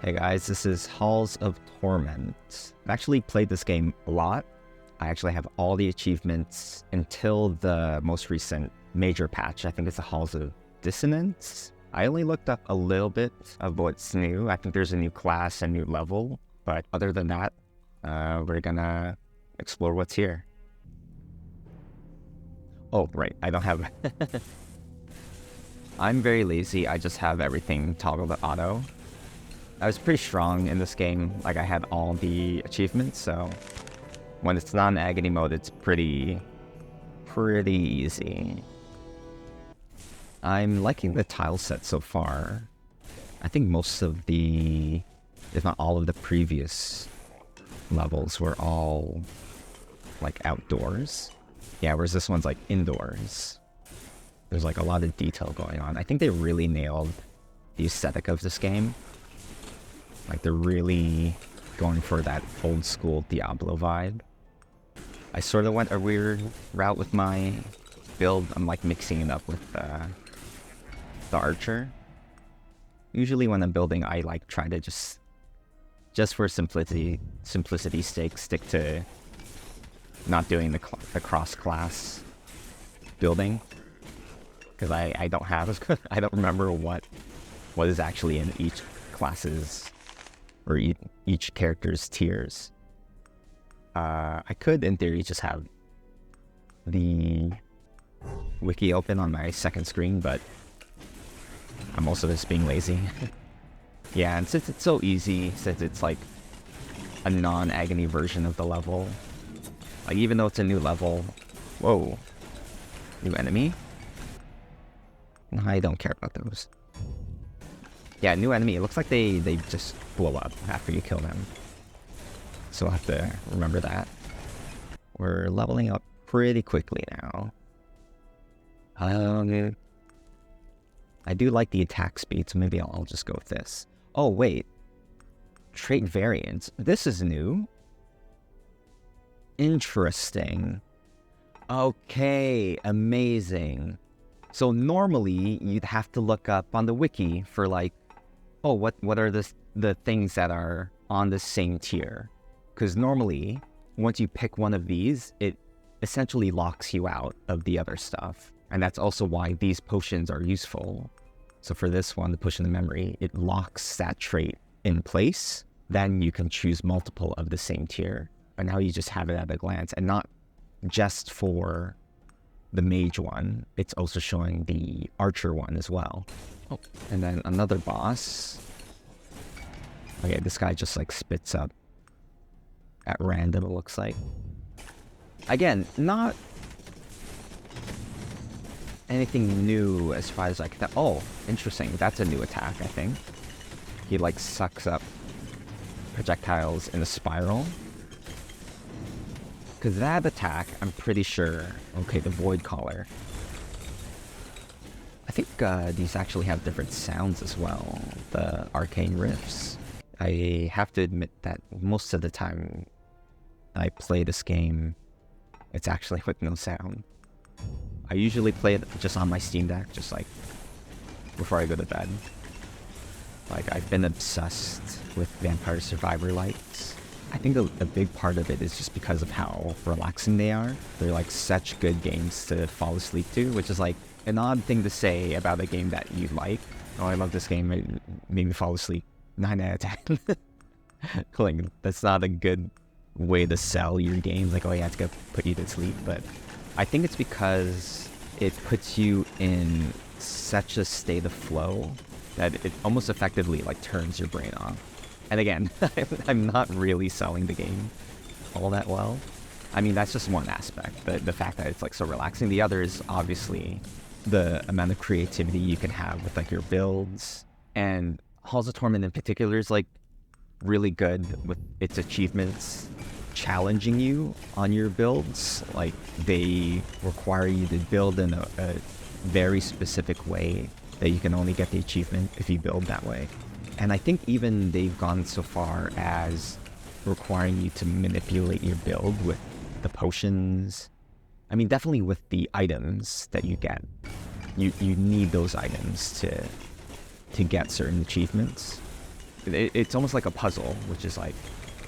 Hey guys, this is Halls of Torment. I've actually played this game a lot. I actually have all the achievements until the most recent major patch. I think it's the Halls of Dissonance. I only looked up a little bit of what's new. I think there's a new class, a new level, but other than that, we're gonna explore what's here. Oh, right, I don't have... I'm very lazy, I just have everything toggled to auto. I was pretty strong in this game, like I had all the achievements, so when it's not in agony mode, it's pretty easy. I'm liking the tile set so far. I think most of the, if not all of the previous levels were all like outdoors. Yeah, whereas this one's like indoors. There's like a lot of detail going on. I think they really nailed the aesthetic of this game. Like they're really going for that old school Diablo vibe. I sort of went a weird route with my build. I'm like mixing it up with the archer. Usually when I'm building, I like try to just for simplicity's sake, stick to not doing the cross-class building. Because I don't have, I don't remember what is actually in each class's or each character's tiers. I could, in theory, just have the wiki open on my second screen, but I'm also just being lazy. Yeah, and since it's so easy, since it's like a non-agony version of the level, like even though it's a new level, whoa, new enemy? I don't care about those. Yeah, new enemy. It looks like they just blow up after you kill them. So I'll have to remember that. We're leveling up pretty quickly now. I do like the attack speed, so maybe I'll just go with this. Oh, wait. Trait variants. This is new. Interesting. Okay, amazing. So normally, you'd have to look up on the wiki for like, oh, what are the things that are on the same tier? Because normally, once you pick one of these, it essentially locks you out of the other stuff. And that's also why these potions are useful. So for this one, the Potion of Memory, it locks that trait in place. Then you can choose multiple of the same tier. But now you just have it at a glance, and not just for the mage one, it's also showing the archer one as well. Oh, and then another boss. Okay, this guy just like spits up at random, it looks like. Again, not anything new as far as like that. Oh, interesting. That's a new attack, I think. He like sucks up projectiles in a spiral. Because that attack, I'm pretty sure... Okay, the Void Caller. I think these actually have different sounds as well. The arcane riffs. I have to admit that most of the time I play this game, it's actually with no sound. I usually play it just on my Steam Deck, just like before I go to bed. Like, I've been obsessed with Vampire Survivor lights. I think a big part of it is just because of how relaxing they are. They're like such good games to fall asleep to, which is like an odd thing to say about a game that you like. Oh, I love this game, it made me fall asleep. 9 out of 10. Like, that's not a good way to sell your games. Like, oh yeah, it's gonna put you to sleep. But I think it's because it puts you in such a state of flow that it almost effectively like turns your brain off. And again, I'm not really selling the game all that well. I mean, that's just one aspect, the fact that it's like so relaxing. The other is obviously the amount of creativity you can have with like your builds. And Halls of Torment in particular is like really good with its achievements challenging you on your builds. Like they require you to build in a very specific way that you can only get the achievement if you build that way. And I think even they've gone so far as requiring you to manipulate your build with the potions. I mean, definitely with the items that you get. You need those items to get certain achievements. it's almost like a puzzle, which is like,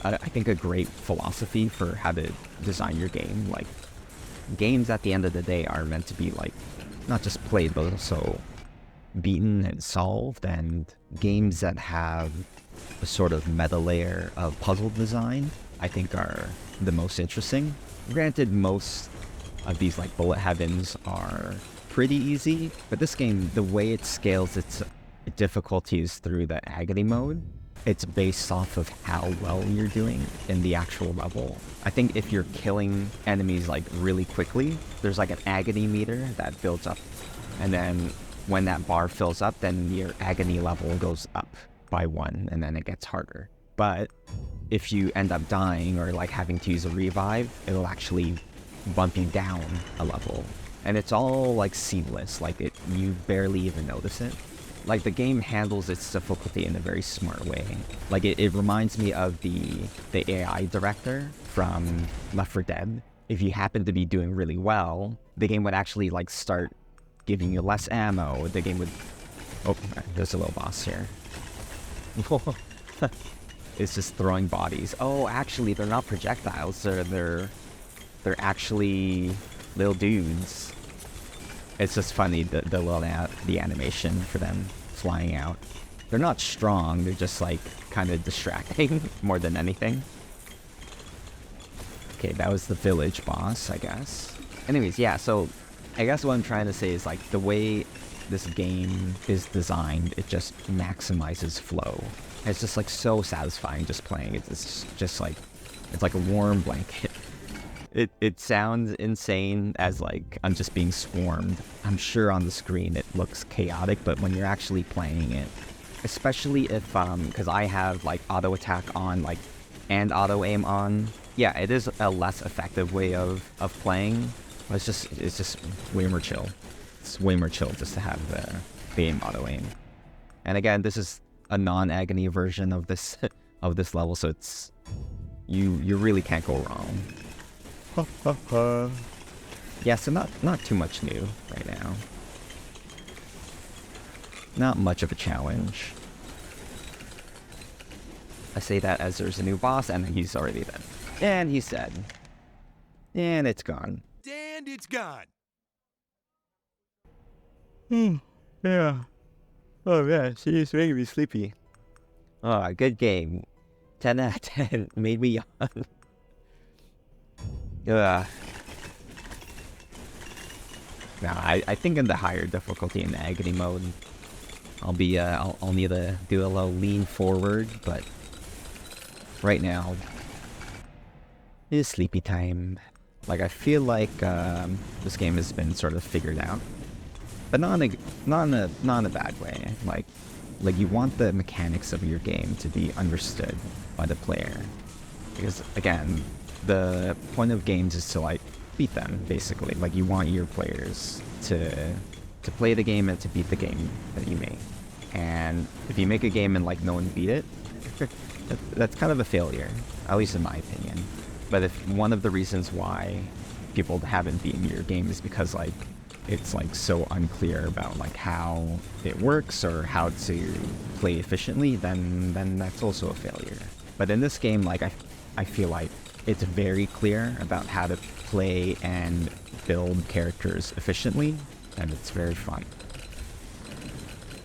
I think a great philosophy for how to design your game. Like, games at the end of the day are meant to be like, not just played, but also beaten and solved, and games that have a sort of meta layer of puzzle design, I think are the most interesting. Granted, most of these like bullet heavens are pretty easy, but this game, the way it scales its difficulties through the agony mode, it's based off of how well you're doing in the actual level. I think if you're killing enemies like really quickly, there's like an agony meter that builds up, and then when that bar fills up, then your agony level goes up by 1, and then it gets harder. But if you end up dying or like having to use a revive, it'll actually bump you down a level. And it's all like seamless, like you barely even notice it. Like the game handles its difficulty in a very smart way. Like it reminds me of the AI director from Left 4 Dead. If you happen to be doing really well, the game would actually like start giving you less ammo. The game would... Oh, there's a little boss here. It's just throwing bodies. Oh, actually, they're not projectiles. They're actually little dudes. It's just funny, the animation for them flying out. They're not strong. They're just like kind of distracting more than anything. Okay, that was the village boss, I guess. Anyways, yeah. So I guess what I'm trying to say is like the way this game is designed, it just maximizes flow. It's just like so satisfying just playing. It's just like, it's like a warm blanket. It sounds insane as like I'm just being swarmed. I'm sure on the screen it looks chaotic, but when you're actually playing it, especially if because I have like auto attack on like and auto aim on, yeah, it is a less effective way of playing. But it's just way more chill. It's way more chill just to have the aim auto aim. And again, this is a non-agony version of this of this level, so it's you really can't go wrong. Yeah, so not too much new right now. Not much of a challenge. I say that as there's a new boss and he's already dead. And he's dead. And it's gone. And it's gone. Yeah. Oh man, she's making me sleepy. Oh, good game. 10 out of 10. Made me yawn. No, I think in the higher difficulty in the agony mode, I'll need to do a little lean forward, but right now it is sleepy time. Like I feel like this game has been sort of figured out, but not in a bad way. Like you want the mechanics of your game to be understood by the player, because again, the point of games is to like beat them, basically. Like you want your players to play the game and to beat the game that you make. And if you make a game and like no one beat it, that's kind of a failure, at least in my opinion. But if one of the reasons why people haven't beaten your game is because like it's like so unclear about like how it works or how to play efficiently, then that's also a failure. But in this game, like I feel like it's very clear about how to play and build characters efficiently, and it's very fun.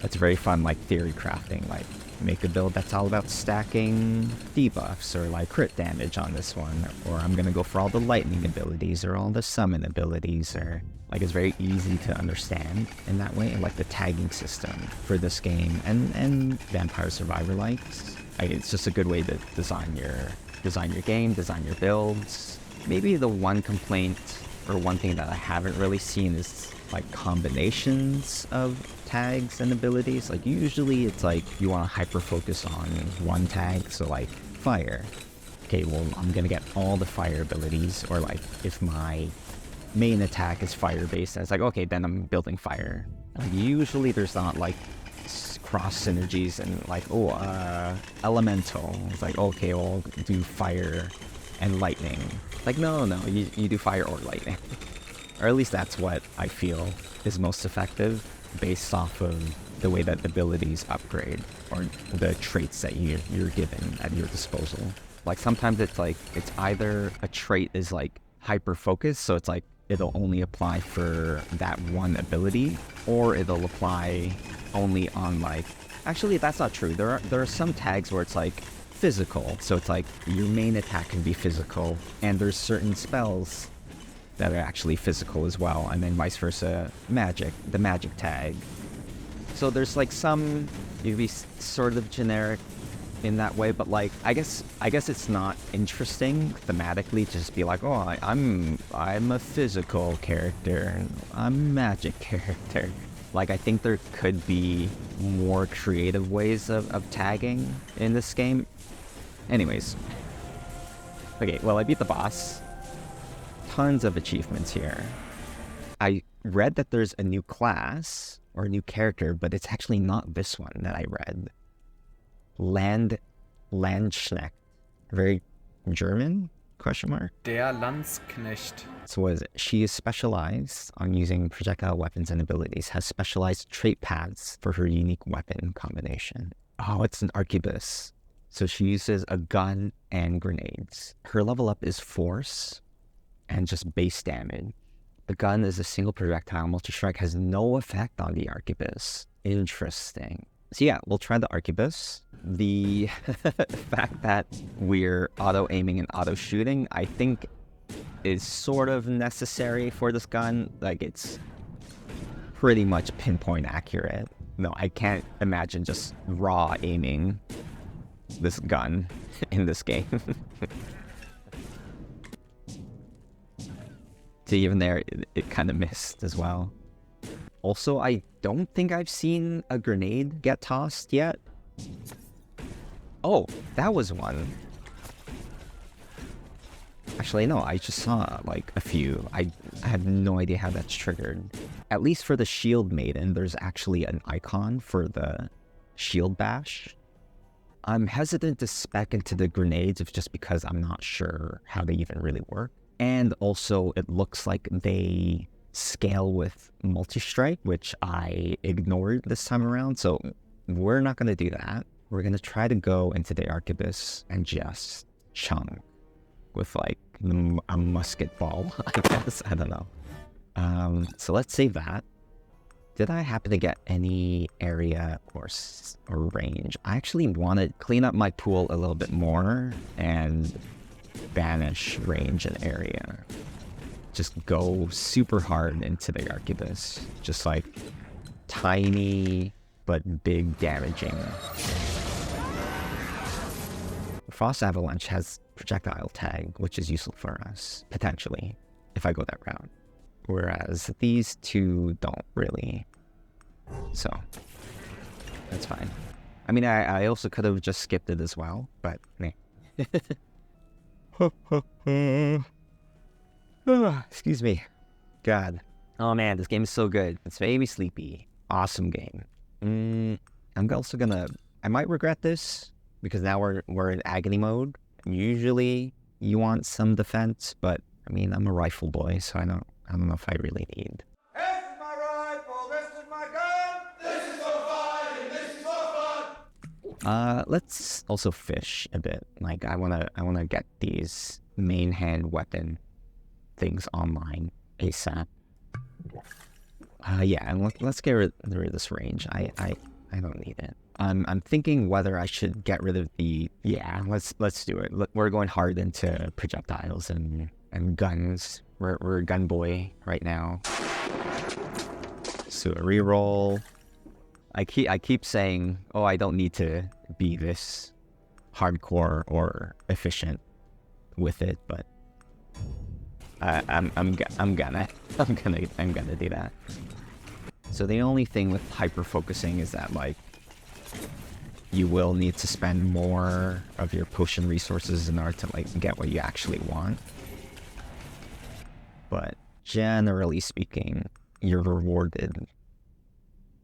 It's very fun, like theory crafting, like make a build that's all about stacking debuffs or like crit damage on this one, or I'm gonna go for all the lightning abilities or all the summon abilities, or like it's very easy to understand in that way. Like the tagging system for this game and Vampire Survivor likes. It's just a good way to design your game, design your builds. Maybe the one complaint or one thing that I haven't really seen is like combinations of tags and abilities. Like usually it's like you want to hyper focus on one tag, so like fire. Okay, well I'm gonna get all the fire abilities, or like if my main attack is fire based, it's like okay, then I'm building fire. Like usually there's not like cross synergies and like elemental. It's like okay, I'll do fire and lightning. Like no, you do fire or lightning. Or at least that's what I feel is most effective based off of the way that abilities upgrade or the traits that you're given at your disposal. Like sometimes it's like it's either a trait is like hyper focused, so it's like it'll only apply for that one ability, or it'll apply only on like, actually that's not true. There are some tags where it's like physical, so it's like your main attack can be physical, and there's certain spells that are actually physical as well, and then vice versa, magic, the magic tag. So there's like some, you can be sort of generic in that way, but like I guess it's not interesting thematically to just be like, oh, I'm a physical character, I'm a magic character. Like I think there could be more creative ways of tagging in this game. Anyways, okay, well I beat the boss. Tons of achievements here. I read that there's a new class or a new character, but it's actually not this one that I read. Landsknecht. Very German? Question mark? Der Landsknecht. So what is it? She is specialized on using projectile weapons and abilities, has specialized trait paths for her unique weapon combination. Oh, it's an arquebus. So she uses a gun and grenades. Her level up is force and just base damage. The gun is a single projectile. Multi-strike has no effect on the arquebus. Interesting. So yeah, we'll try the arquebus. The fact that we're auto-aiming and auto-shooting, I think is sort of necessary for this gun. Like, it's pretty much pinpoint accurate. No, I can't imagine just raw aiming this gun in this game. So even there, it kind of missed as well. Also, I don't think I've seen a grenade get tossed yet. Oh, that was one. Actually, no, I just saw like a few. I have no idea how that's triggered. At least for the Shield Maiden, there's actually an icon for the shield bash. I'm hesitant to spec into the grenades just because I'm not sure how they even really work. And also, it looks like they scale with multi-strike, which I ignored this time around. So we're not going to do that. We're going to try to go into the arquebus and just chunk with like a musket ball, I guess. I don't know. So let's save that. Did I happen to get any area or range? I actually want to clean up my pool a little bit more and banish range and area. Just go super hard into the arquebus. Just like tiny but big damaging. Frost Avalanche has projectile tag, which is useful for us, potentially, if I go that route. Whereas these two don't really. So, that's fine. I mean, I also could have just skipped it as well, but meh. Excuse me. God. Oh man, this game is so good. It's made me sleepy. Awesome game. I'm also gonna... I might regret this, because now we're in agony mode. Usually, you want some defense, but I mean, I'm a rifle boy, so I don't know if I really need. This is my rifle, this is my gun, this is for fighting, this is for fun. Let's also fish a bit. Like, I wanna get these main hand weapon things online ASAP. Yeah, and let's get rid of this range. I don't need it. I'm thinking whether I should get rid of the... Yeah, let's do it. We're going hard into projectiles and guns. We're a gun boy right now. So a reroll. I keep saying, oh, I don't need to be this hardcore or efficient with it, but I'm gonna do that. So the only thing with hyper focusing is that like you will need to spend more of your potion resources in order to like get what you actually want. But generally speaking, you're rewarded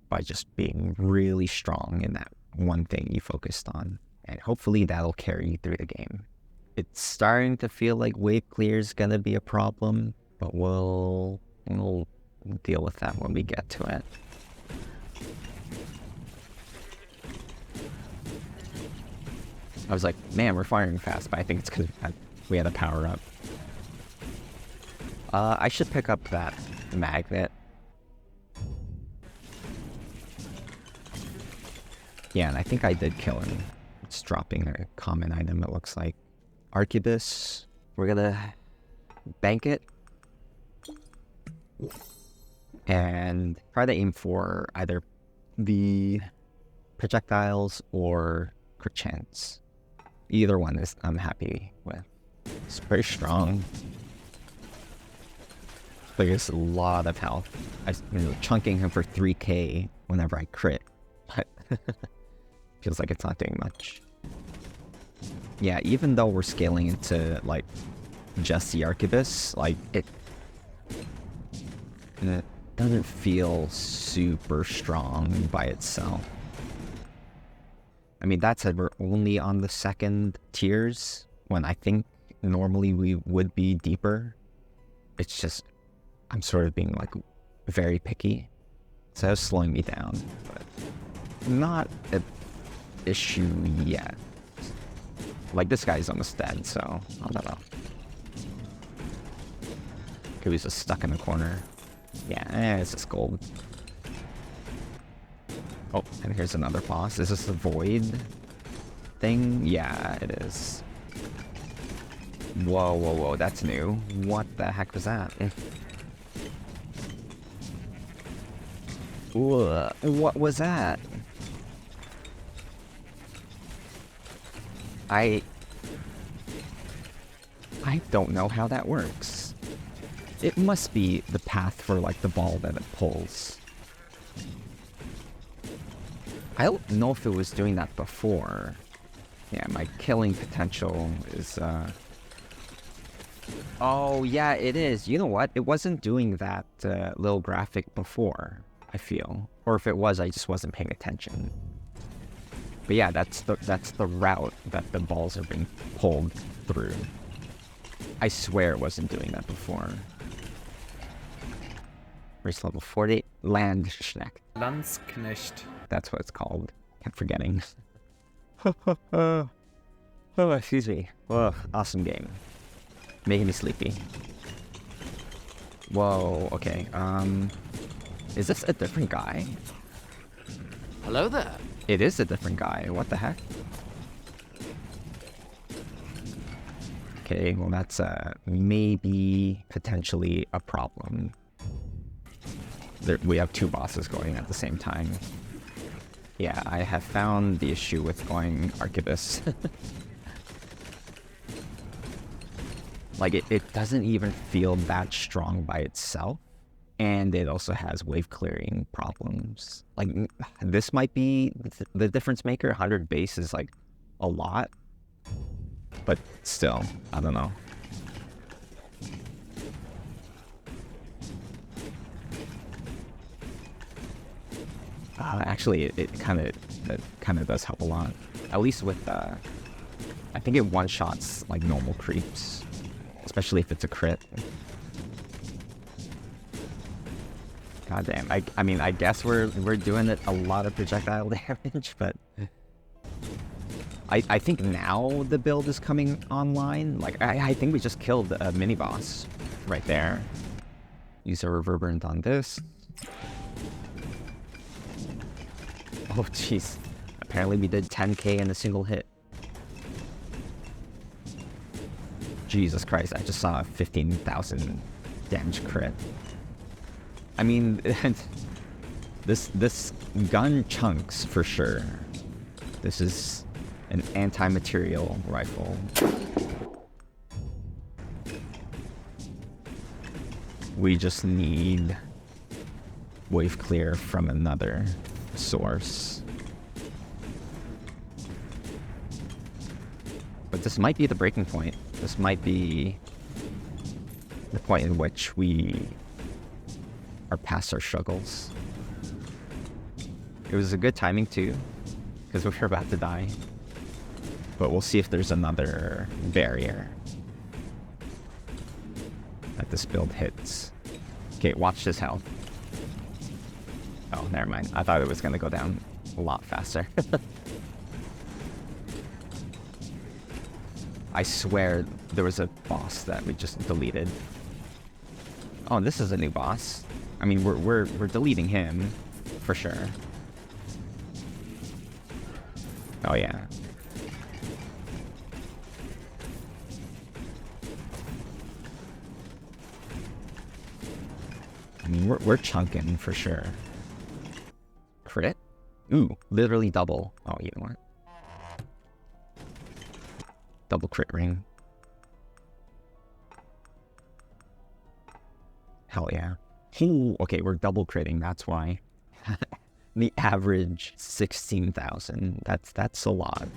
by just being really strong in that one thing you focused on. And hopefully that'll carry you through the game. It's starting to feel like wave clear is gonna be a problem, but we'll deal with that when we get to it. I was like, man, we're firing fast, but I think it's because we had a power up. I should pick up that magnet. Yeah, and I think I did kill him. It's dropping a common item, it looks like. Arquebus. We're gonna bank it. And try to aim for either the projectiles or crit chance. Either one is I'm happy with. It's very strong. Like it's a lot of health. Chunking him for 3k whenever I crit. But feels like it's not doing much. Yeah, even though we're scaling into like just the arquebus, like it doesn't feel super strong by itself. I mean, that said, we're only on the second tiers when I think normally we would be deeper. It's just, I'm sort of being like very picky. So it's slowing me down, but not an issue yet. Like this guy's almost dead, so I don't know. He was just stuck in the corner. Yeah, it's just gold. Oh, and here's another boss. Is this the void thing? Yeah, it is. Whoa, whoa, whoa, that's new. What the heck was that? Ooh, what was that? I don't know how that works. It must be the path for like the ball that it pulls. I don't know if it was doing that before. Yeah, my killing potential is oh yeah, it is. You know what? It wasn't doing that little graphic before, I feel. Or if it was, I just wasn't paying attention. But yeah, that's the route that the balls are being pulled through. I swear it wasn't doing that before. Race level 40. Landsknecht. Landsknecht. That's what it's called. Kept forgetting. Oh, excuse me. Whoa, awesome game. Making me sleepy. Whoa, okay. Is this a different guy? Hello there. It is a different guy. What the heck? Okay, well that's maybe potentially a problem. We have two bosses going at the same time. Yeah, I have found the issue with going arquebus. Like it doesn't even feel that strong by itself. And it also has wave clearing problems. Like this might be the difference maker. 100 base is like a lot. But still, I don't know. Actually, it kind of does help a lot. At least with, I think it one-shots like normal creeps, especially if it's a crit. God damn! I mean, I guess we're doing it a lot of projectile damage, but I think now the build is coming online. Like I think we just killed a mini boss right there. Use a reverberant on this. Oh jeez. Apparently we did 10k in a single hit. Jesus Christ, I just saw a 15,000 damage crit. I mean, this gun chunks for sure. This is an anti-material rifle. We just need wave clear from another source. But this might be the breaking point. This might be the point in which we are past our struggles. It was a good timing too, because we were about to die. But we'll see if there's another barrier that this build hits. Okay, watch this health. Oh, never mind. I thought it was gonna go down a lot faster. I swear there was a boss that we just deleted. Oh, this is a new boss. I mean, we're deleting him for sure. Oh yeah. I mean, we're chunking for sure. Crit? Ooh, literally double. Oh, you know what? Double crit ring. Hell yeah. Ooh, okay, we're double critting, that's why. The average 16,000. That's a lot.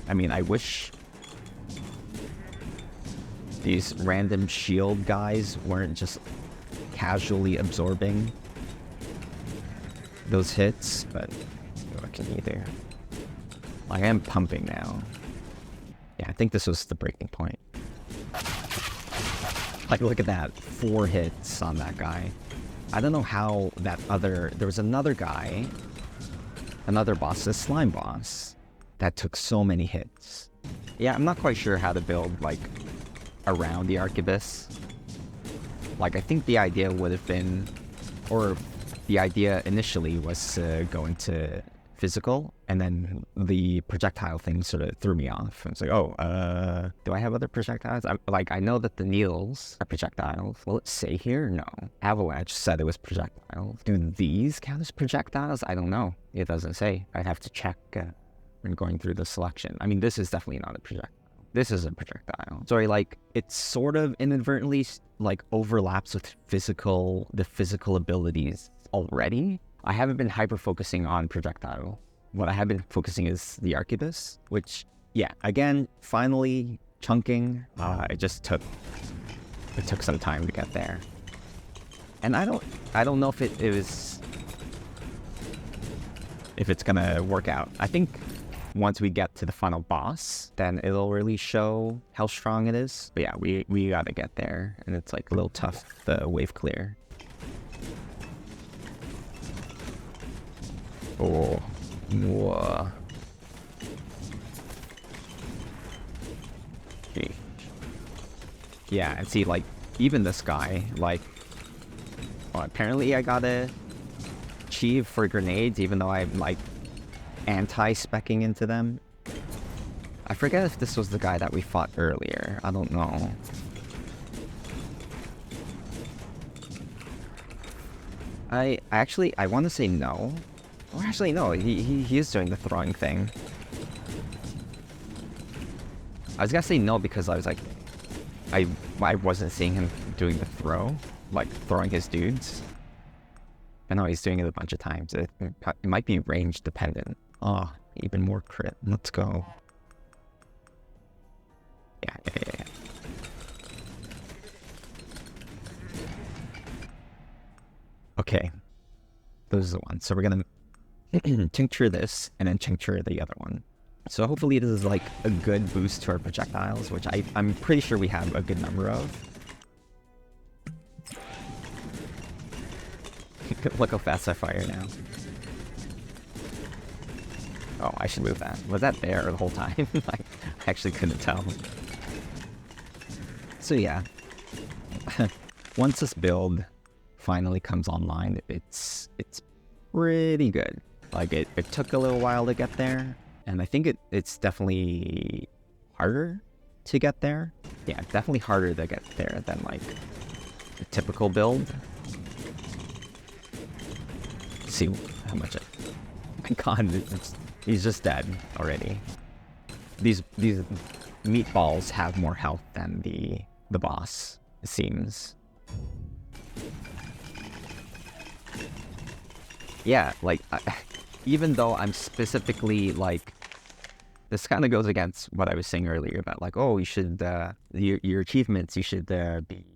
I mean, I wish these random shield guys weren't just casually absorbing those hits, but what can you do? Like, I am pumping now. Yeah, I think this was the breaking point. Like, look at that. 4 hits on that guy. I don't know how that other... There was another guy, another boss, a slime boss, that took so many hits. Yeah, I'm not quite sure how to build, like, around the arquebus. Like, I think the idea would have been... Or the idea initially was to go into physical, and then the projectile thing sort of threw me off. I was like, oh, do I have other projectiles? I know that the needles are projectiles. Will it say here? No. Avalanche said it was projectiles. Do these count as projectiles? I don't know. It doesn't say. I'd have to check when going through the selection. I mean, this is definitely not a projectile. This is a projectile. Sorry, like, it sort of inadvertently, like, overlaps with the physical abilities already. I haven't been hyper-focusing on projectile. What I have been focusing is the arquebus, which, yeah, again, finally chunking. It took some time to get there. And I don't know if it's gonna work out. I think once we get to the final boss, then it'll really show how strong it is. But yeah, we gotta get there, and it's like a little tough, the wave clear. Oh, whoa. Okay. Yeah, and see, like, even this guy, like, well, apparently I gotta achieve for grenades, even though I'm, like, anti-specking into them. I forget if this was the guy that we fought earlier. I don't know. I want to say no. Or actually, no, he is doing the throwing thing. I was gonna say no because I was like, I wasn't seeing him doing the throw, like throwing his dudes. But no, he's doing it a bunch of times. It might be range dependent. Oh, even more crit. Let's go. Yeah. Okay. Those are the ones. So we're gonna tincture this, and then tincture the other one. So hopefully this is like a good boost to our projectiles, which I'm pretty sure we have a good number of. Look how fast I fire now. Oh, I should move that. Was that there the whole time? I actually couldn't tell. So yeah, once this build finally comes online, it's pretty good. Like, it took a little while to get there, and I think it's definitely harder to get there. Yeah, definitely harder to get there than, like, a typical build. Let's see how much my god, he's just dead already. These meatballs have more health than the boss, it seems. Yeah, like, even though I'm specifically, like, this kind of goes against what I was saying earlier about, like, oh, you should, your achievements, you should be,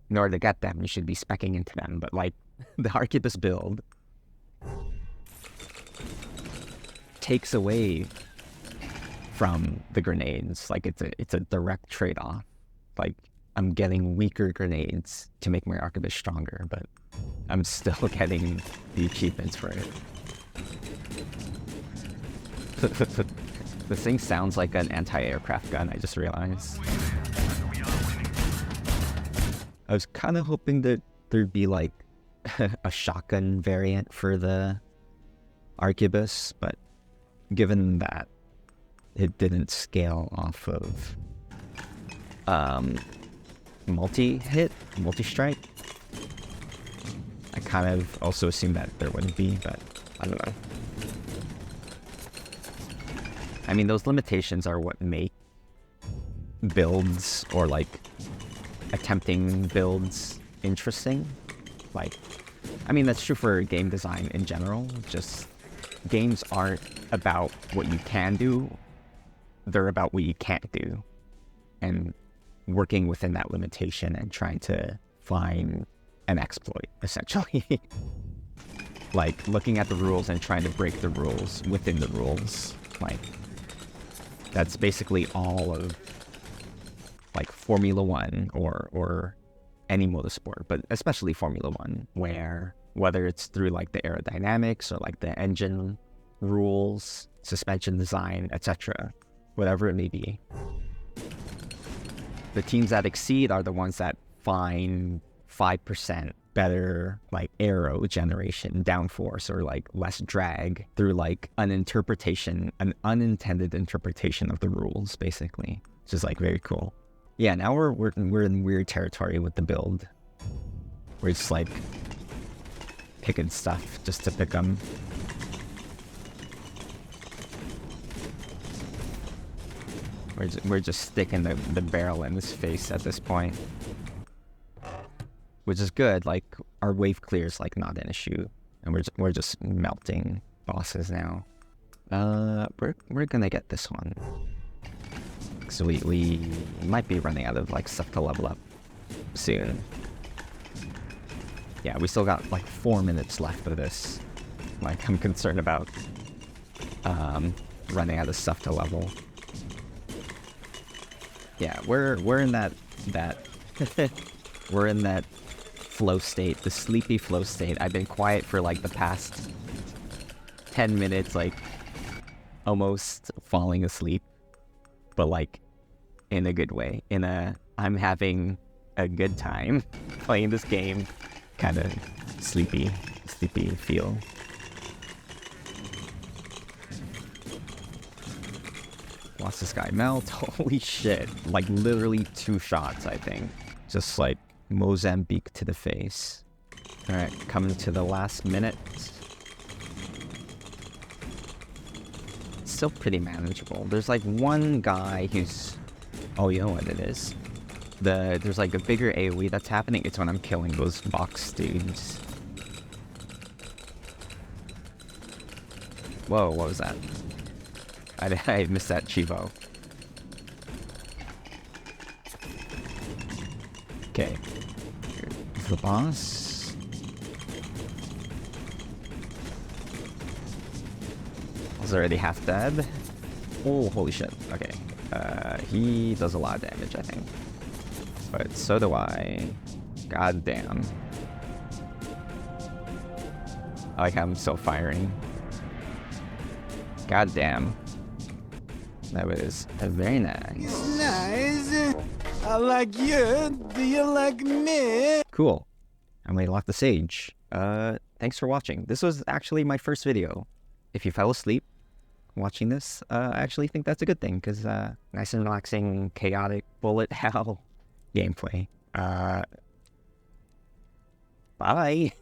in order to get them, you should be speccing into them. But, like, the arquebus build takes away from the grenades. Like, it's a direct trade-off. Like, I'm getting weaker grenades to make my arquebus stronger, but I'm still getting the achievements for it. This thing sounds like an anti-aircraft gun, I just realized. I was kind of hoping that there'd be like a shotgun variant for the arquebus, but given that it didn't scale off of multi-strike, I kind of also assumed that there wouldn't be, but I don't know. I mean, those limitations are what make builds or like attempting builds interesting. Like, I mean, that's true for game design in general. Just games aren't about what you can do, they're about what you can't do. And working within that limitation and trying to find an exploit, essentially. Like, looking at the rules and trying to break the rules within the rules. Like, that's basically all of, like, Formula 1 or any motorsport, but especially Formula 1, where whether it's through, like, the aerodynamics or, like, the engine rules, suspension design, etc., whatever it may be, the teams that exceed are the ones that find 5% better, like, aero generation, downforce, or like less drag through like an unintended interpretation of the rules, basically. Which is like very cool. Yeah, now we're in weird territory with the build. We're just like picking stuff just to pick them. We're just sticking the barrel in his face at this point. Which is good, like, our wave clear is, like, not an issue. And we're just melting bosses now. We're gonna get this one. So we might be running out of, like, stuff to level up soon. Yeah, we still got, like, 4 minutes left of this. Like, I'm concerned about running out of stuff to level. Yeah, we're in that we're in that flow state, the sleepy flow state. I've been quiet for like the past 10 minutes, like almost falling asleep, but like in a good way, I'm having a good time playing this game, kind of sleepy feel. Watch this guy melt. Holy shit. Like literally 2 shots, I think. Just like Mozambique to the face. Alright, coming to the last minute. Still pretty manageable. There's like one guy who's... Oh, you know what it is? There's like a bigger AoE that's happening. It's when I'm killing those box dudes. Whoa, what was that? I missed that Chivo. Okay. Here's the boss. I was already half dead. Oh, holy shit. Okay. He does a lot of damage, I think. But so do I. God damn. I like how I'm still firing. God damn. That was very nice. Nice. I like you. Do you like me? Cool. I'm going to lock the sage. Thanks for watching. This was actually my first video. If you fell asleep watching this, I actually think that's a good thing, because nice and relaxing, chaotic bullet hell gameplay. Bye.